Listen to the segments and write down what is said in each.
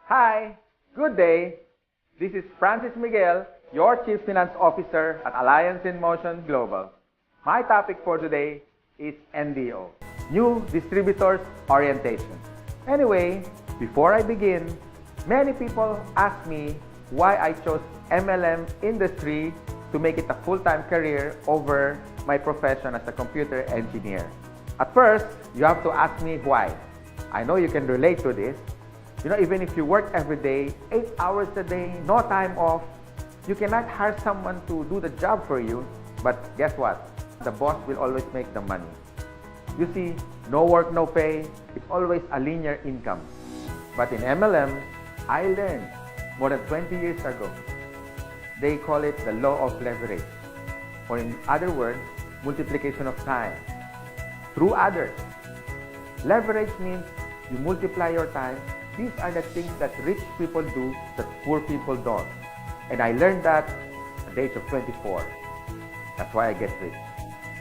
Hi, good day. This is Francis Miguel, your Chief Finance Officer at Alliance in Motion Global. My topic for today is NDO, New Distributors Orientation. Anyway, before I begin, many people ask me why I chose MLM industry to make it a full-time career over my profession as a computer engineer. At first, you have to ask me why. I know you can relate to this. Even if you work every day, 8 hours a day, no time off, you cannot hire someone to do the job for you. But guess what? The boss will always make the money. You see, no work, no pay. It's always a linear income. But in MLM, I learned more than 20 years ago. They call it the law of leverage. Or in other words, multiplication of time through others. Leverage means you multiply your time. These are the things that rich people do that poor people don't. And I learned that at the age of 24. That's why I get rich.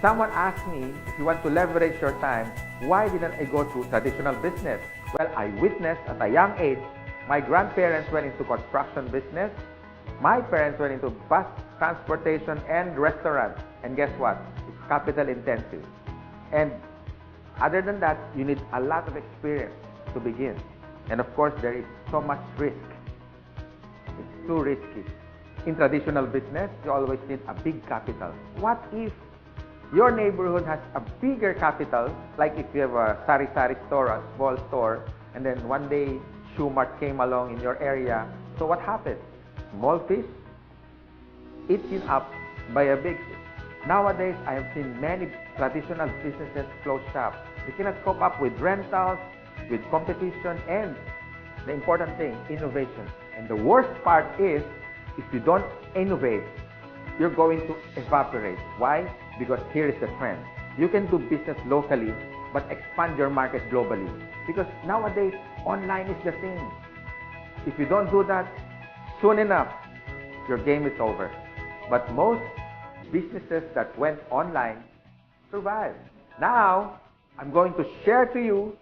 Someone asked me, if you want to leverage your time, why didn't I go to traditional business? Well, I witnessed at a young age, my grandparents went into construction business. My parents went into bus transportation and restaurant. And guess what? It's capital intensive. And other than that, you need a lot of experience to begin. And of course, there is so much risk. It's too risky. In traditional business, you always need a big capital. What if your neighborhood has a bigger capital, like if you have a sari-sari store, a small store, and then one day Shoe Mart came along in your area. So what happened? Small fish eaten up by a big fish. Nowadays, I have seen many traditional businesses close shop. They cannot cope up with rentals, with competition, and the important thing, innovation. And the worst part is, if you don't innovate, you're going to evaporate. Why? Because here is the trend. You can do business locally, but expand your market globally. Because nowadays, online is the thing. If you don't do that, soon enough, your game is over. But most businesses that went online survived. Now, I'm going to share to you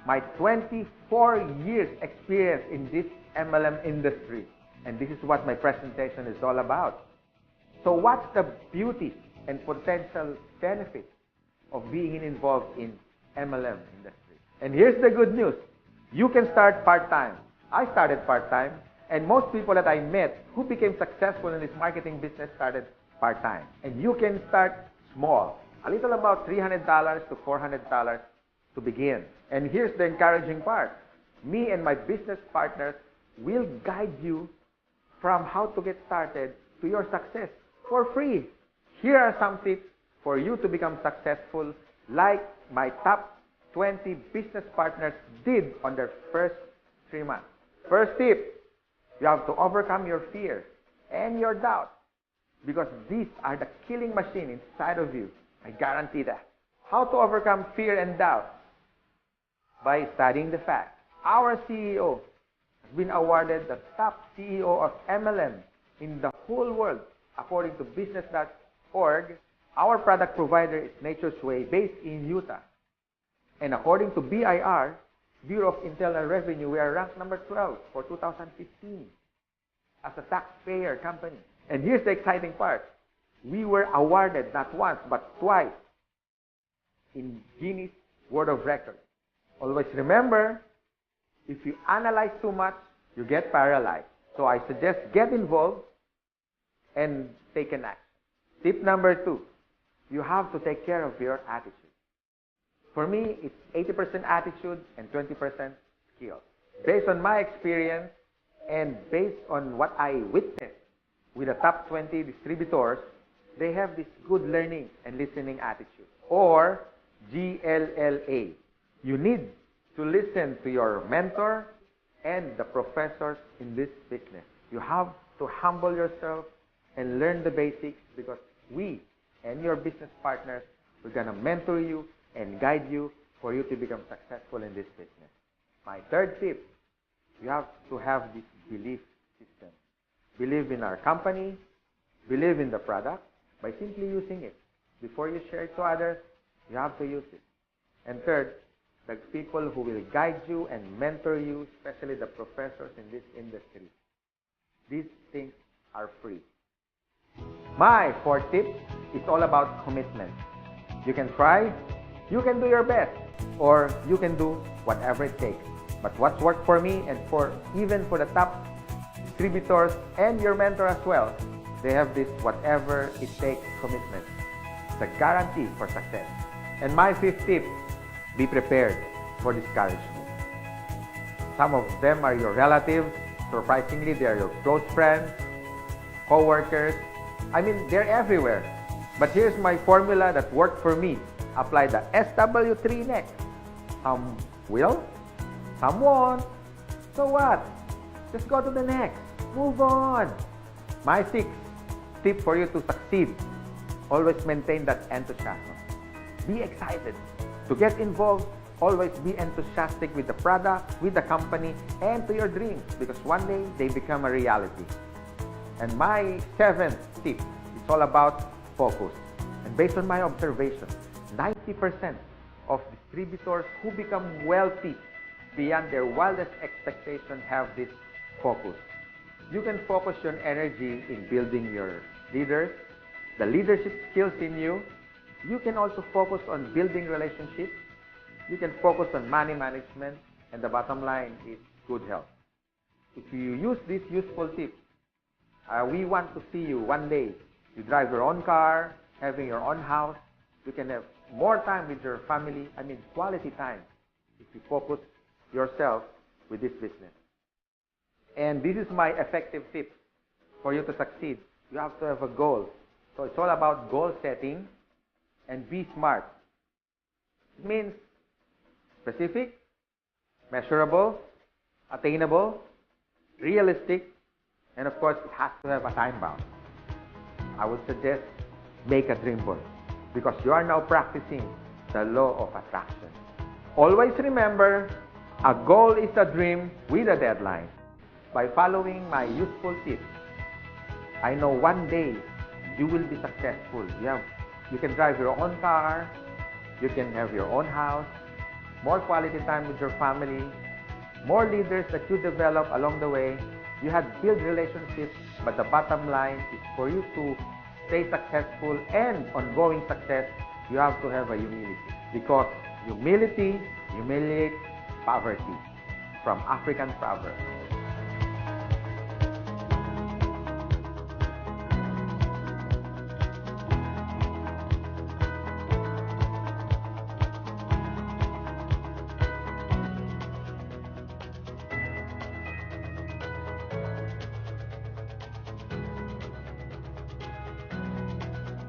my 24 years experience in this MLM industry. And this is what my presentation is all about. So what's the beauty and potential benefits of being involved in MLM industry? And here's the good news. You can start part-time. I started part-time, and most people that I met who became successful in this marketing business started part-time. And you can start small, a little about $300 to $400 to begin. And here's the encouraging part. Me and my business partners will guide you from how to get started to your success for free. Here are some tips for you to become successful, like my top 20 business partners did on their first 3 months. First tip, you have to overcome your fear and your doubt, because these are the killing machine inside of you. I guarantee that. How to overcome fear and doubt? By studying the facts. Our CEO has been awarded the top CEO of MLM in the whole world, according to business.org. Our product provider is Nature's Way, based in Utah. And according to BIR, Bureau of Internal Revenue, we are ranked number 12 for 2015 as a taxpayer company. And here's the exciting part. We were awarded not once, but twice in Guinness World of Records. Always remember, if you analyze too much, you get paralyzed. So I suggest get involved and take an action. Tip number 2, you have to take care of your attitude. For me, it's 80% attitude and 20% skill. Based on my experience and based on what I witnessed with the top 20 distributors, they have this good learning and listening attitude, or GLLA. You need to listen to your mentor and the professors in this business. You have to humble yourself and learn the basics, because we and your business partners, we're going to mentor you and guide you for you to become successful in this business. My third tip, you have to have this belief system. Believe in our company, believe in the product by simply using it. Before you share it to others, you have to use it. And third, the people who will guide you and mentor you, especially the professors in this industry. These things are free. My fourth tip is all about commitment. You can try, you can do your best, or you can do whatever it takes. But what's worked for me and even for the top distributors and your mentor as well, they have this whatever it takes commitment. It's a guarantee for success. And my fifth tip, be prepared for discouragement. Some of them are your relatives. Surprisingly, they are your close friends, co-workers. I mean, they're everywhere. But here's my formula that worked for me. Apply the SW3 next. Some will, some won't. So what? Just go to the next. Move on. My sixth tip for you to succeed. Always maintain that enthusiasm. Be excited. To get involved, always be enthusiastic with the product, with the company, and to your dreams, because one day they become a reality. And my seventh tip is all about focus. And based on my observation, 90% of distributors who become wealthy beyond their wildest expectations have this focus. You can focus your energy in building your leaders, the leadership skills in you. You can also focus on building relationships. You can focus on money management, and the bottom line is good health. If you use these useful tips, we want to see you one day. You drive your own car, having your own house. You can have more time with your family. I mean, quality time if you focus yourself with this business. And this is my effective tip for you to succeed. You have to have a goal. So it's all about goal setting and be smart. It means specific, measurable, attainable, realistic, and of course, it has to have a time bound. I would suggest make a dream board because you are now practicing the law of attraction. Always remember, a goal is a dream with a deadline. By following my useful tips, I know one day you will be successful. You can drive your own car, you can have your own house, more quality time with your family, more leaders that you develop along the way. You have built relationships, but the bottom line is for you to stay successful and ongoing success, you have to have a humility. Because humility humiliates poverty, from African proverb.